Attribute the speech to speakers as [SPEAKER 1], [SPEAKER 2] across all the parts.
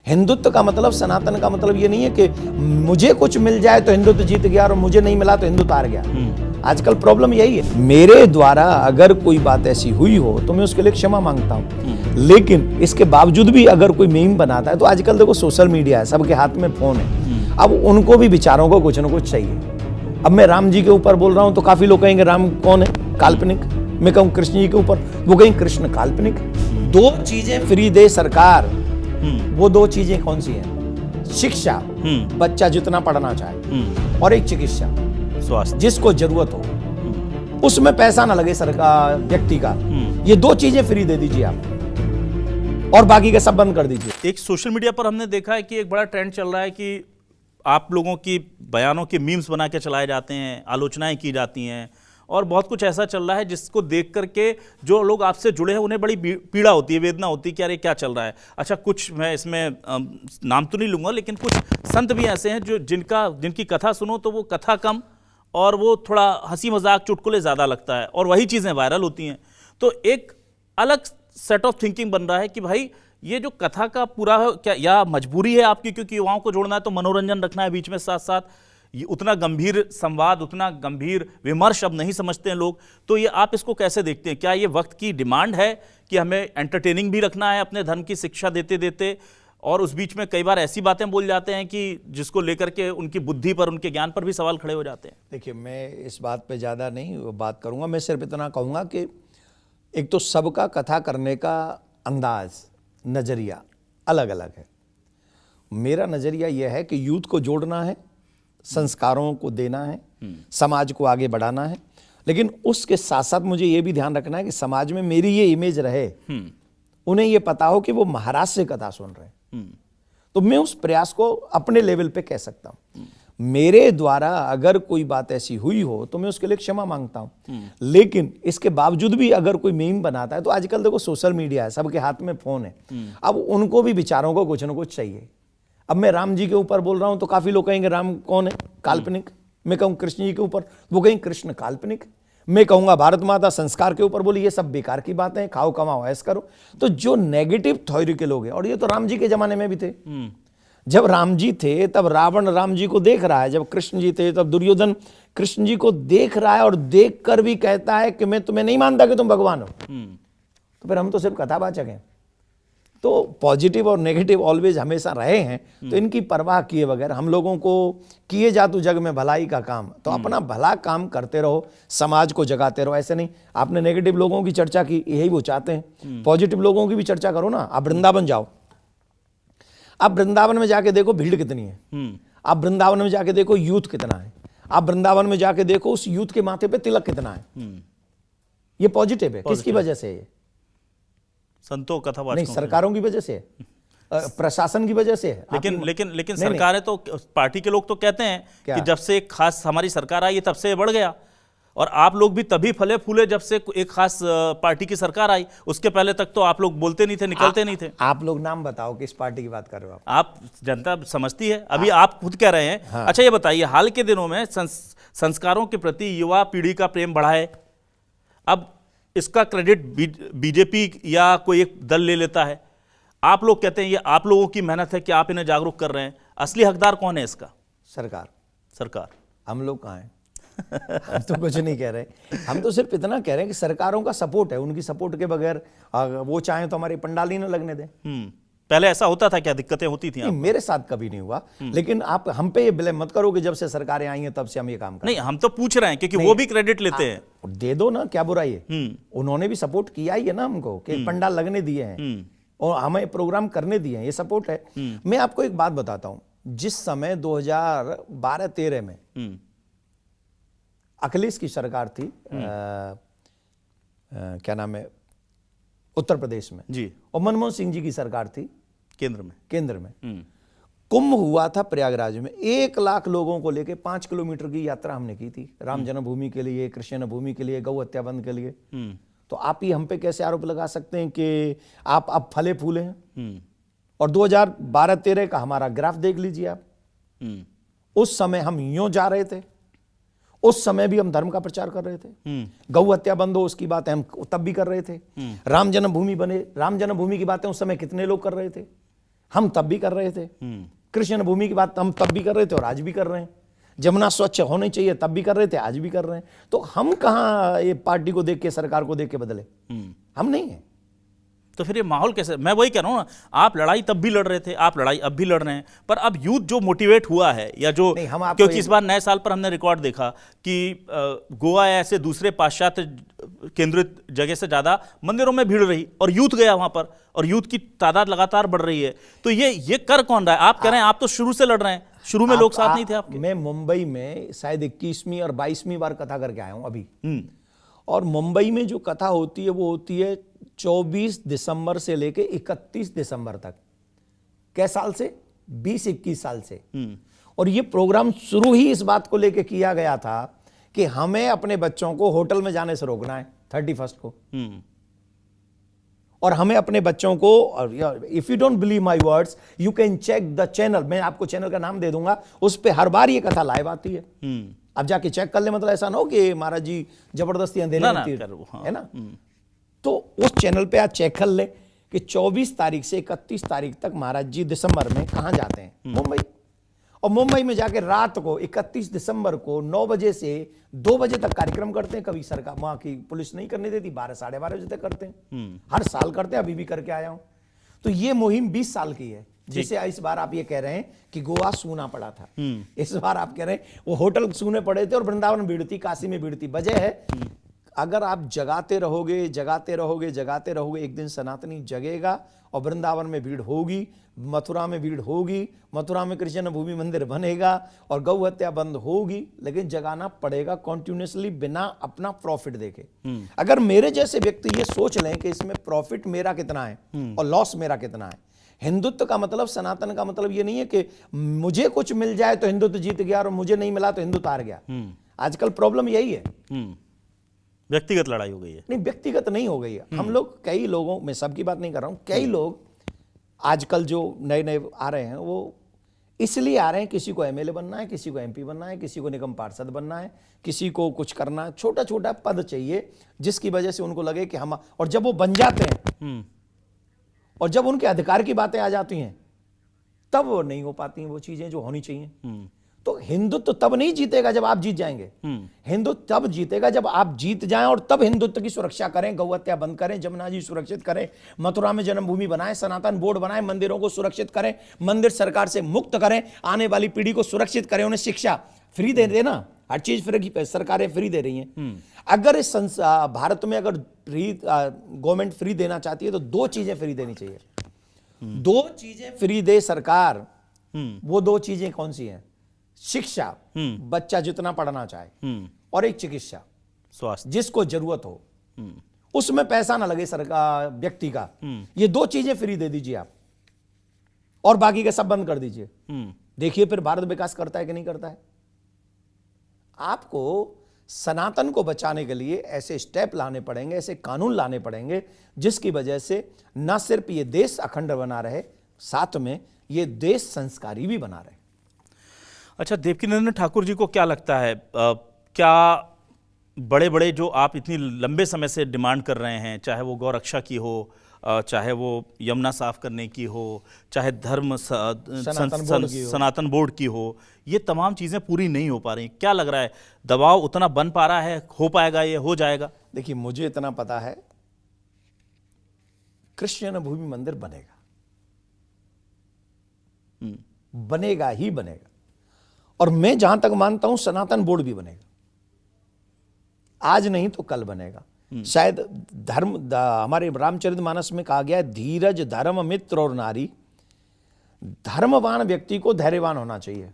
[SPEAKER 1] हिंदुत्व का मतलब, सनातन का मतलब ये नहीं है कि मुझे कुछ मिल जाए तो हिंदुत्व जीत गया और मुझे नहीं मिला तो हिंदुत्व हार गया। आजकल प्रॉब्लम यही है। मेरे द्वारा अगर कोई बात ऐसी हुई हो तो मैं उसके लिए क्षमा मांगता हूं, लेकिन इसके बावजूद भी अगर कोई मीम बनाता है तो आजकल देखो सोशल मीडिया है, सबके हाथ में फोन है, अब उनको भी बेचारों को कुछ ना कुछ चाहिए। अब मैं राम जी के ऊपर बोल रहा हूं तो काफी लोग कहेंगे राम कौन है, काल्पनिक। मैं कहूं कृष्ण जी के ऊपर, वो कहेंगे कृष्ण काल्पनिक। दो चीजें फ्री दे सरकार, वो दो चीजें कौन सी हैं? शिक्षा, बच्चा जितना पढ़ना चाहे, और एक चिकित्सा,
[SPEAKER 2] स्वास्थ्य,
[SPEAKER 1] जिसको जरूरत हो, उसमें पैसा ना लगे सरकार व्यक्ति का। ये दो चीजें फ्री दे दीजिए आप, और बाकी का सब बंद कर दीजिए।
[SPEAKER 2] एक सोशल मीडिया पर हमने देखा है कि एक बड़ा ट्रेंड चल रहा है कि आप लोगों की बयानों के मीम्स बना के चलाए जाते हैं, आलोचनाएं की जाती हैं, और बहुत कुछ ऐसा चल रहा है जिसको देख करके जो लोग आपसे जुड़े हैं उन्हें बड़ी पीड़ा होती है, वेदना होती है कि अरे क्या चल रहा है। अच्छा, कुछ मैं इसमें नाम तो नहीं लूँगा, लेकिन कुछ संत भी ऐसे हैं जो जिनकी कथा सुनो तो वो कथा कम और वो थोड़ा हंसी मजाक चुटकुले ज़्यादा लगता है, और वही चीज़ें वायरल होती हैं। तो एक अलग सेट ऑफ थिंकिंग बन रहा है कि भाई ये जो कथा का पूरा क्या या मजबूरी है आपकी, क्योंकि युवाओं को जोड़ना है तो मनोरंजन रखना है बीच में साथ साथ, ये उतना गंभीर संवाद, उतना गंभीर विमर्श अब नहीं समझते हैं लोग। तो ये आप इसको कैसे देखते हैं? क्या ये वक्त की डिमांड है कि हमें एंटरटेनिंग भी रखना है अपने धर्म की शिक्षा देते देते, और उस बीच में कई बार ऐसी बातें बोल जाते हैं कि जिसको लेकर के उनकी बुद्धि पर, उनके ज्ञान पर भी सवाल खड़े हो जाते हैं?
[SPEAKER 1] देखिए, मैं इस बात पे ज़्यादा नहीं बात करूँगा, मैं सिर्फ इतना कहूँगा कि एक तो सबका कथा करने का अंदाज, नज़रिया अलग अलग है। मेरा नज़रिया यह है कि यूथ को जोड़ना है, संस्कारों को देना है, समाज को आगे बढ़ाना है, लेकिन उसके साथ साथ मुझे ये भी ध्यान रखना है कि समाज में मेरी ये इमेज रहे, उन्हें ये पता हो कि वो महाराज से कथा सुन रहे हैं। तो मैं उस प्रयास को अपने लेवल पे कह सकता हूं। मेरे द्वारा अगर कोई बात ऐसी हुई हो तो मैं उसके लिए क्षमा मांगता हूं, लेकिन इसके बावजूद भी अगर कोई मीम बनाता है तो आजकल देखो सोशल मीडिया है, सबके हाथ में फोन है, अब उनको भी बेचारों को कुछ ना कुछ चाहिए। अब मैं राम जी के ऊपर बोल रहा हूं तो काफी लोग कहेंगे राम कौन है, काल्पनिक। मैं कहूं कृष्ण जी के ऊपर, वो कहेंगे कृष्ण काल्पनिक। मैं कहूंगा भारत माता संस्कार के ऊपर, बोली ये सब बेकार की बातें, खाओ कमाओ ऐस करो। तो जो नेगेटिव थ्योरी के लोग हैं, और ये तो राम जी के जमाने में भी थे, जब राम जी थे तब रावण राम जी को देख रहा है, जब कृष्ण जी थे तब दुर्योधन कृष्ण जी को देख रहा है, और देख कर भी कहता है कि मैं तुम्हें नहीं मानता कि तुम भगवान हो। तो फिर हम तो सिर्फ कथावाचक हैं। तो पॉजिटिव और नेगेटिव ऑलवेज हमेशा रहे हैं, तो इनकी परवाह किए बगैर हम लोगों को किए जा तू जग में भलाई का काम, तो अपना भला काम करते रहो, समाज को जगाते रहो। ऐसे नहीं, आपने नेगेटिव लोगों की चर्चा की, यही वो चाहते हैं, पॉजिटिव लोगों की भी चर्चा करो ना। आप वृंदावन जाओ, आप वृंदावन में जाके देखो भीड़ कितनी है, आप वृंदावन में जाके देखो यूथ कितना है, आप वृंदावन में जाके देखो उस यूथ के माथे पे तिलक कितना है। ये पॉजिटिव है। किसकी वजह से? ये
[SPEAKER 2] संतों, कथावाचकों
[SPEAKER 1] नहीं, सरकारों की वजह से है, प्रशासन की वजह से है।
[SPEAKER 2] लेकिन सरकारें तो, पार्टी के लोग तो कहते हैं कि जब से एक खास हमारी सरकार आई तब से बढ़ गया, और आप लोग भी तभी फले फूले जब से एक खास पार्टी की सरकार आई। उसके पहले तक तो आप लोग बोलते नहीं थे, निकलते नहीं थे।
[SPEAKER 1] आप लोग नाम बताओ, किस पार्टी की बात कर रहे हो
[SPEAKER 2] आप? जनता समझती है, अभी आप खुद कह रहे हैं। हाँ। अच्छा, ये बताइए, हाल के दिनों में संस्कारों के प्रति युवा पीढ़ी का प्रेम बढ़ा है। अब इसका क्रेडिट बीजेपी या कोई एक दल ले लेता है। आप लोग कहते हैं ये आप लोगों की मेहनत है कि आप इन्हें जागरूक कर रहे हैं। असली हकदार कौन है इसका? सरकार। हम लोग कहाँ हैं? हम तो कुछ नहीं कह रहे, हम तो सिर्फ इतना कह रहे हैं कि सरकारों का सपोर्ट है, उनकी सपोर्ट के बगैर वो चाहे तो हमारी पंडाल ही न लगने दें। पहले ऐसा होता था क्या? दिक्कतें होती थी?
[SPEAKER 1] मेरे साथ कभी नहीं हुआ, लेकिन आप हम पे ये ब्लेम मत करो कि जब से सरकारें आई हैं तब से हम ये काम कर रहे हैं।
[SPEAKER 2] नहीं, हम तो पूछ रहे हैं क्योंकि वो भी क्रेडिट लेते हैं।
[SPEAKER 1] दे दो ना, क्या बुराई है? उन्होंने भी सपोर्ट किया ही है ना हमको, कि पंडाल लगने दिए हैं और हमें प्रोग्राम करने दिए हैं, ये सपोर्ट है। मैं आपको एक बात बताता हूं, जिस समय 2012-13 में अखिलेश की सरकार थी, क्या नाम है, उत्तर प्रदेश में जी, और मनमोहन सिंह जी की सरकार थी केंद्र में, कुंभ हुआ था प्रयागराज में। 1 लाख लोगों को लेकर 5 किलोमीटर की यात्रा हमने की थी, राम जन्मभूमि के लिए, कृष्ण भूमि के लिए, गौ हत्या बंद के लिए। तो आप ही हम पे कैसे आरोप लगा सकते हैं कि आप फले फूले हैं? और 2012-13 का हमारा ग्राफ देख लीजिए आप। उस समय हम यूं जा रहे थे, उस समय भी हम धर्म का प्रचार कर रहे थे। गौ हत्या बंद हो उसकी बातें हम तब भी कर रहे थे। राम जन्मभूमि बने, राम जन्मभूमि की बातें उस समय कितने लोग कर रहे थे? हम तब भी कर रहे थे। कृष्ण भूमि की बात हम तब भी कर रहे थे और आज भी कर रहे हैं। जमुना स्वच्छ होनी चाहिए तब भी कर रहे थे, आज भी कर रहे हैं। तो हम कहाँ ये पार्टी को देख के, सरकार को देख के बदले? हम नहीं है।
[SPEAKER 2] तो फिर ये माहौल कैसे? मैं वही कह रहा हूँ ना, आप लड़ाई तब भी लड़ रहे थे, आप लड़ाई अब भी लड़ रहे हैं, पर अब यूथ जो मोटिवेट हुआ है या जो,
[SPEAKER 1] नहीं, हम आपको
[SPEAKER 2] क्योंकि इस बार नए साल पर हमने रिकॉर्ड देखा कि गोवा या ऐसे दूसरे पाश्चात्य केंद्रित जगह से ज्यादा मंदिरों में भीड़ रही और यूथ गया वहां पर, और यूथ की तादाद लगातार बढ़ रही है। तो ये कर कौन रहा है? आप कह रहे हैं आप तो शुरू से लड़ रहे हैं, शुरू में लोग साथ नहीं थे आपके।
[SPEAKER 1] मैं मुंबई में शायद 21वीं और 22वीं बार कथा करके आया हूं अभी। और मुंबई में जो कथा होती है वो होती है 24 दिसंबर से लेके 31 दिसंबर तक। कै साल से? 20-21 साल से। और ये प्रोग्राम शुरू ही इस बात को लेके किया गया था कि हमें अपने बच्चों को होटल में जाने से रोकना है 31 को। और हमें अपने बच्चों को, if you don't believe my words you can check the channel, मैं आपको चैनल का नाम दे दूंगा, उस पे हर बार ये कथा लाइव आती है। अब जाके चेक कर ले, मतलब ऐसा ना हो कि महाराज जी जबरदस्ती अंधेरे में है ना। तो उस चैनल पे आप चेक कर ले कि 24 तारीख से 31 तारीख तक महाराज जी दिसंबर में कहां जाते हैं? मुंबई। और मुंबई में जाके रात को 31 दिसंबर को 9 बजे से 2 बजे तक कार्यक्रम करते हैं। कभी सरकार वहां की पुलिस नहीं करने देती, 12 साढ़े 12 बजे तक करते हैं। हर साल करते हैं, अभी भी करके आया हूं। तो ये मुहिम 20 साल की है, जिसे इस बार आप ये कह रहे हैं कि गोवा सूना पड़ा था। इस बार आप कह रहे हैं वो होटल सूने पड़े थे और वृंदावन भीड़ थी, काशी में भीड़ थी। वजह है, अगर आप जगाते रहोगे जगाते रहोगे जगाते रहोगे, एक दिन सनातनी जगेगा और वृंदावन में भीड़ होगी, मथुरा में भीड़ होगी, मथुरा में कृष्ण भूमि मंदिर बनेगा और गौ हत्या बंद होगी। लेकिन जगाना पड़ेगा कॉन्टिन्यूसली, बिना अपना प्रॉफिट देखे। अगर मेरे जैसे व्यक्ति ये सोच लें कि इसमें प्रॉफिट मेरा कितना है और लॉस मेरा कितना है। हिंदुत्व का मतलब, सनातन का मतलब ये नहीं है कि मुझे कुछ मिल जाए तो हिंदुत्व जीत गया और मुझे नहीं मिला तो हिंदुत्व हार गया। आजकल प्रॉब्लम यही है।
[SPEAKER 2] व्यक्तिगत लड़ाई हो गई है।
[SPEAKER 1] नहीं, व्यक्तिगत नहीं हो गई है। हम लोग, कई लोगों, मैं सबकी बात नहीं कर रहा हूं, कई लोग आजकल जो नए नए आ रहे हैं वो इसलिए आ रहे हैं, किसी को एमएलए बनना है, किसी को एमपी बनना है, किसी को निगम पार्षद बनना है, किसी को कुछ करना है, छोटा छोटा पद चाहिए जिसकी वजह से उनको लगे कि हम, और जब वो बन जाते हैं और जब उनके अधिकार की बातें आ जाती हैं तब वो नहीं हो पाती हैं वो चीजें जो होनी चाहिए। तो हिंदुत्व तब नहीं जीतेगा जब आप जीत जाएंगे। हिंदुत्व तब जीतेगा जब आप जीत जाएं और तब हिंदुत्व की सुरक्षा करें, गौ हत्या बंद करें, जमुना जी सुरक्षित करें, मथुरा में जन्मभूमि बनाएं, सनातन बोर्ड बनाएं, मंदिरों को सुरक्षित करें, मंदिर सरकार से मुक्त करें, आने वाली पीढ़ी को सुरक्षित करें, उन्हें शिक्षा फ्री दे देना, हर चीज फ्री, सरकारें फ्री दे रही हैं। अगर इस भारत में अगर गवर्नमेंट फ्री देना चाहती है तो 2 चीजें फ्री देनी चाहिए। 2 चीजें फ्री दे सरकार, वो 2 चीजें कौन सी हैं? शिक्षा, बच्चा जितना पढ़ना चाहे, और एक चिकित्सा,
[SPEAKER 2] स्वास्थ्य,
[SPEAKER 1] जिसको जरूरत हो, उसमें पैसा ना लगे सरकार व्यक्ति का। ये 2 चीजें फ्री दे दीजिए आप, और बाकी का सब बंद कर दीजिए। देखिए फिर भारत विकास करता है कि नहीं करता है। आपको सनातन को बचाने के लिए ऐसे स्टेप लाने पड़ेंगे, ऐसे कानून लाने पड़ेंगे जिसकी वजह से न सिर्फ ये देश अखंड बना रहे, साथ में ये देश संस्कारी भी बना रहे।
[SPEAKER 2] अच्छा, देवकीनंदन ठाकुर जी को क्या लगता है, क्या बड़े बड़े जो आप इतनी लंबे समय से डिमांड कर रहे हैं, चाहे वो गौ रक्षा की हो, चाहे वो यमुना साफ करने की हो, चाहे धर्म सनातन बोर्ड की हो, ये तमाम चीज़ें पूरी नहीं हो पा रही? क्या लग रहा है, दबाव उतना बन पा रहा है, हो पाएगा, ये हो जाएगा?
[SPEAKER 1] देखिए, मुझे इतना पता है कृष्ण भूमि मंदिर बनेगा, बनेगा ही बनेगा। और मैं जहां तक मानता हूं सनातन बोर्ड भी बनेगा, आज नहीं तो कल बनेगा। शायद धर्म, हमारे रामचरितमानस में कहा गया है, धीरज धर्म मित्र और नारी। धर्मवान व्यक्ति को धैर्यवान होना चाहिए।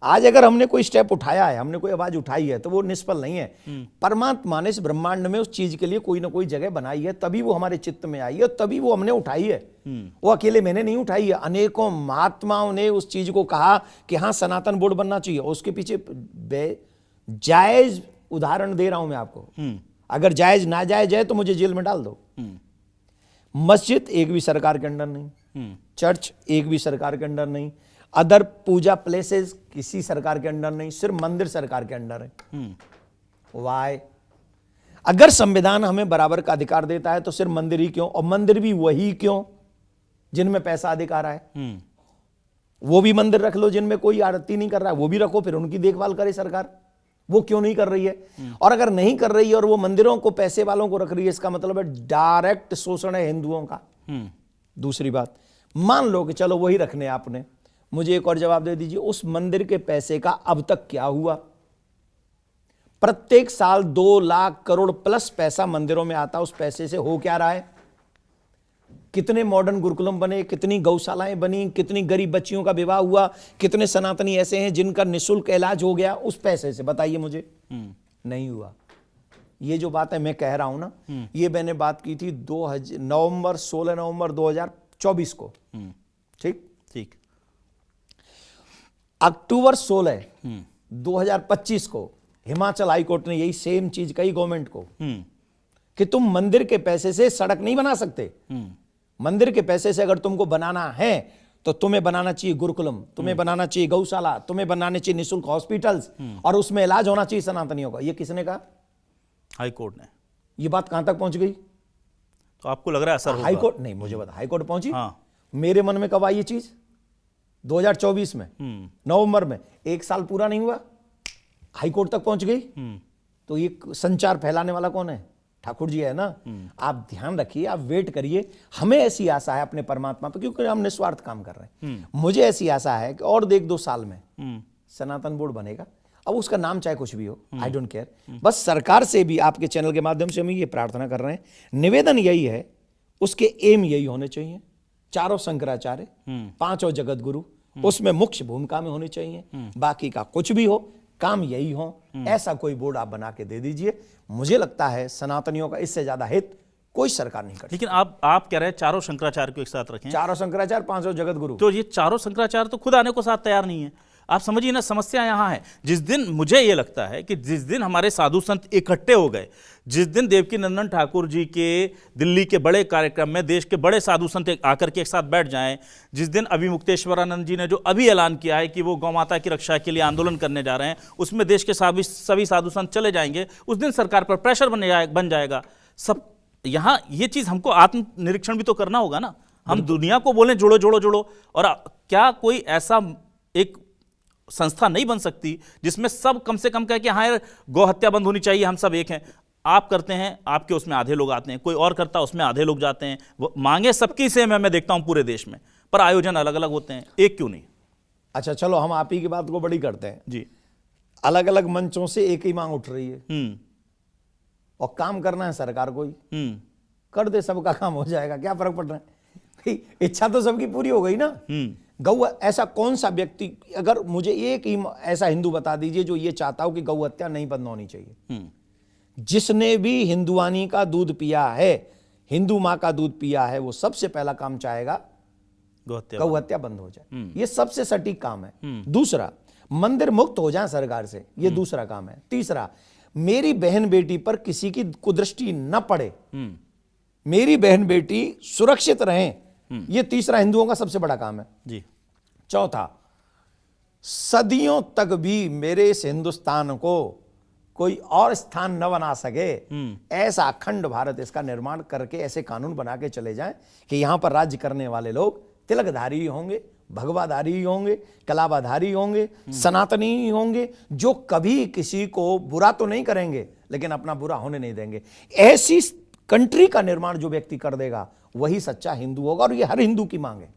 [SPEAKER 1] आज अगर हमने कोई स्टेप उठाया है, हमने कोई आवाज उठाई है, तो वो निष्फल नहीं है। परमात्मा ने इस ब्रह्मांड में उस चीज के लिए कोई ना कोई जगह बनाई है, तभी वो हमारे चित्त में आई है, तभी वो हमने उठाई है। वो अकेले मैंने नहीं उठाई है, अनेकों महात्माओं ने उस चीज को कहा कि हाँ सनातन बोर्ड बनना चाहिए। उसके पीछे जायज उदाहरण दे रहा हूं मैं आपको। अगर जायज ना जायज है तो मुझे जेल में डाल दो। मस्जिद एक भी सरकार के अंडर नहीं, चर्च एक भी सरकार के अंडर नहीं, अदर पूजा प्लेसेस किसी सरकार के अंडर नहीं, सिर्फ मंदिर सरकार के अंडर है। वाई? अगर संविधान हमें बराबर का अधिकार देता है तो सिर्फ मंदिर ही क्यों, और मंदिर भी वही क्यों जिनमें पैसा अधिक आ रहा है।
[SPEAKER 2] हम्म,
[SPEAKER 1] वो भी मंदिर रख लो जिनमें कोई आरती नहीं कर रहा है, वो भी रखो, फिर उनकी देखभाल करे सरकार। वो क्यों नहीं कर रही है? और अगर नहीं कर रही है और वो मंदिरों को पैसे वालों को रख रही है, इसका मतलब है डायरेक्ट शोषण है हिंदुओं का। दूसरी बात, मान लो कि चलो वही रखने आपने, मुझे एक और जवाब दे दीजिए, उस मंदिर के पैसे का अब तक क्या हुआ? प्रत्येक साल 2 लाख करोड़ प्लस पैसा मंदिरों में आता, उस पैसे से हो क्या रहा है? कितने मॉडर्न गुरुकुलम बने, कितनी गौशालाएं बनी, कितनी गरीब बच्चियों का विवाह हुआ, कितने सनातनी ऐसे हैं जिनका निःशुल्क इलाज हो गया उस पैसे से? बताइए मुझे। नहीं हुआ। ये जो बात है मैं कह रहा हूं ना, ये मैंने बात की थी 16 नवंबर 2024 को। ठीक
[SPEAKER 2] ठीक।
[SPEAKER 1] अक्टूबर 16 2025 को हिमाचल हाईकोर्ट ने यही सेम चीज कही गवर्नमेंट को कि तुम मंदिर के पैसे से सड़क नहीं बना सकते। मंदिर के पैसे से अगर तुमको बनाना है तो तुम्हें बनाना चाहिए गुरुकुलम, तुम्हें बनाना चाहिए गौशाला, तुम्हें बनाने चाहिए निःशुल्क हॉस्पिटल्स, और उसमें इलाज होना चाहिए सनातनियों का। ये किसने कहा?
[SPEAKER 2] हाईकोर्ट ने।
[SPEAKER 1] ये बात कहां तक पहुंच गई?
[SPEAKER 2] तो आपको लग रहा है असर होगा?
[SPEAKER 1] हाईकोर्ट नहीं, मुझे बता, हाईकोर्ट पहुंची?
[SPEAKER 2] हाँ।
[SPEAKER 1] मेरे मन में कब आई ये चीज? 2024 में नवंबर में। 1 साल पूरा नहीं हुआ, हाईकोर्ट तक पहुंच गई। तो ये संचार फैलाने वाला कौन है? ठाकुर जी है ना। आप ध्यान रखिए, आप वेट करिए। हमें ऐसी आशा है अपने परमात्मा पर, क्योंकि हम निस्वार्थ काम कर रहे हैं। मुझे ऐसी आशा है कि और 1-2 साल में सनातन बोर्ड बनेगा। अब उसका नाम चाहे कुछ भी हो, आई डोंट केयर। बस सरकार से भी आपके चैनल के माध्यम से हम ये प्रार्थना कर रहे हैं, निवेदन यही है, उसके एम यही होने चाहिए। 4 शंकराचार्य, 5 जगत गुरु उसमें मुख्य भूमिका में होनी चाहिए। बाकी का कुछ भी हो, काम यही हो, ऐसा कोई बोर्ड आप बना के दे दीजिए। मुझे लगता है सनातनियों का इससे ज्यादा हित कोई सरकार नहीं करती।
[SPEAKER 2] लेकिन आप कह रहे हैं 4 शंकराचार्य को एक साथ रखें।
[SPEAKER 1] 4 शंकराचार्य, 5 जगत गुरु।
[SPEAKER 2] तो ये 4 शंकराचार्य तो खुद आने को साथ तैयार नहीं है। आप समझिए ना, समस्या यहां है। जिस दिन, मुझे ये लगता है कि जिस दिन हमारे साधु संत इकट्ठे हो गए, जिस दिन देवकी नंदन ठाकुर जी के दिल्ली के बड़े कार्यक्रम में देश के बड़े साधु संत आकर के एक साथ बैठ जाएं, जिस दिन अभी मुक्तेश्वरानंद जी ने जो अभी ऐलान किया है कि वो गौ माता की रक्षा के लिए आंदोलन करने जा रहे हैं, उसमें देश के सभी साधु संत चले जाएंगे, उस दिन सरकार पर प्रेशर बन जाएगा सब। यहां ये चीज हमको आत्मनिरीक्षण भी तो करना होगा ना। हम दुनिया को बोलें जोड़ो जोड़ो जोड़ो, और क्या कोई ऐसा एक संस्था नहीं बन सकती जिसमें सब कम से कम कह कि हाँ यार गौ हत्या बंद होनी चाहिए, हम सब एक हैं? आप करते हैं, आपके उसमें आधे लोग आते हैं, कोई और करता है उसमें आधे लोग जाते हैं। वो मांगे सबकी सेम है, मैं देखता हूं पूरे देश में, पर आयोजन अलग अलग होते हैं, एक क्यों नहीं?
[SPEAKER 1] अच्छा चलो, हम आप ही की बात को बड़ी करते हैं
[SPEAKER 2] जी।
[SPEAKER 1] अलग अलग मंचों से एक ही मांग उठ रही है, और काम करना है सरकार को ही। कर दे, सबका काम हो जाएगा, क्या फर्क पड़ रहा है? इच्छा तो सबकी पूरी हो गई ना। गौ, ऐसा कौन सा व्यक्ति, अगर मुझे एक ही ऐसा हिंदू बता दीजिए जो ये चाहता हो कि गौ हत्या नहीं बंद होनी चाहिए? जिसने भी हिंदुआनी का दूध पिया है, हिंदू मां का दूध पिया है, वो सबसे पहला काम चाहेगा गौ हत्या बंद हो जाए। ये सबसे सटीक काम है। दूसरा, मंदिर मुक्त हो जाए सरकार से, ये दूसरा काम है। तीसरा, मेरी बहन बेटी पर किसी की कुदृष्टि न पड़े, मेरी बहन बेटी सुरक्षित रहें, ये तीसरा हिंदुओं का सबसे बड़ा काम है
[SPEAKER 2] जी।
[SPEAKER 1] चौथा, सदियों तक भी मेरे इस हिंदुस्तान को कोई और स्थान न बना सके, ऐसा अखंड भारत, इसका निर्माण करके ऐसे कानून बना के चले जाएं कि यहां पर राज्य करने वाले लोग तिलकधारी होंगे, भगवाधारी होंगे, कलाबाधारी होंगे, सनातनी होंगे, जो कभी किसी को बुरा तो नहीं करेंगे लेकिन अपना बुरा होने नहीं देंगे। ऐसी कंट्री का निर्माण जो व्यक्ति कर देगा वही सच्चा हिंदू होगा, और ये हर हिंदू की मांग है।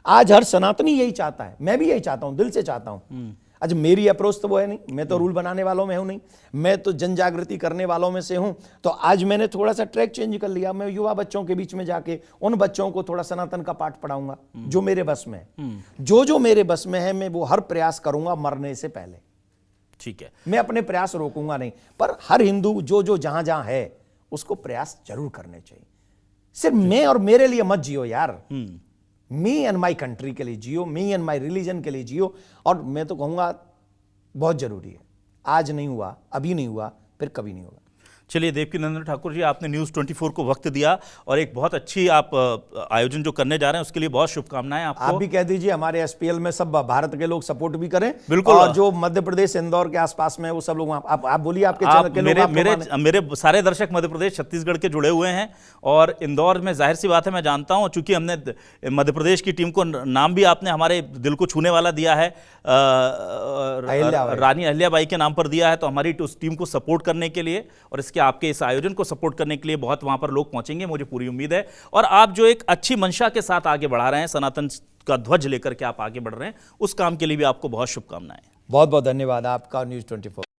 [SPEAKER 1] आज हर सनातनी यही चाहता है, मैं भी यही चाहता हूं, दिल से चाहता हूं। आज मेरी अप्रोच तो वो है नहीं, मैं तो रूल बनाने वालों में हूं नहीं, मैं तो जन जागृति करने वालों में से हूं। तो आज मैंने थोड़ा सा ट्रैक चेंज कर लिया, मैं युवा बच्चों के बीच में जाके उन बच्चों को थोड़ा सनातन का पाठ पढ़ाऊंगा जो मेरे बस में है। जो मेरे बस में है, मैं वो हर प्रयास करूंगा मरने से पहले।
[SPEAKER 2] ठीक है, मैं
[SPEAKER 1] मैं अपने प्रयास रोकूंगा नहीं, पर हर हिंदू जो जहां जहां है उसको प्रयास जरूर करने चाहिए। सिर्फ मैं और मेरे लिए मत जियो यार, मी एंड माई कंट्री के लिए जियो, मी एंड माई रिलीजन के लिए जियो। और मैं तो कहूंगा बहुत जरूरी है, आज नहीं हुआ, अभी नहीं हुआ, फिर कभी नहीं होगा।
[SPEAKER 2] चलिए देवकी नंदन ठाकुर जी, आपने न्यूज़ 24 को वक्त दिया और एक बहुत अच्छी आप आयोजन जो करने जा रहे हैं उसके लिए बहुत शुभकामनाएं आपको।
[SPEAKER 1] आप भी कह दीजिए हमारे एसपीएल में सब भारत के लोग सपोर्ट भी करें।
[SPEAKER 2] बिल्कुल।
[SPEAKER 1] और जो मध्य प्रदेश इंदौर के आसपास में वो सब लोग आप बोलिए, आपके
[SPEAKER 2] आप
[SPEAKER 1] चैनल के लोग
[SPEAKER 2] मेरे सारे दर्शक मध्य प्रदेश छत्तीसगढ़ के जुड़े हुए हैं और इंदौर में जाहिर सी बात है मैं जानता हूं, चूंकि हमने मध्य प्रदेश की टीम को नाम भी आपने हमारे दिल को छूने वाला दिया है, रानी अहिल्याबाई के नाम पर दिया है, तो हमारी उस टीम को सपोर्ट करने के लिए और इसके आपके इस आयोजन को सपोर्ट करने के लिए बहुत वहां पर लोग पहुंचेंगे, मुझे पूरी उम्मीद है। और आप जो एक अच्छी मंशा के साथ आगे बढ़ा रहे हैं, सनातन का ध्वज लेकर के आप आगे बढ़ रहे हैं, उस काम के लिए भी आपको बहुत शुभकामनाएं।
[SPEAKER 1] बहुत बहुत धन्यवाद आपका न्यूज़ 24।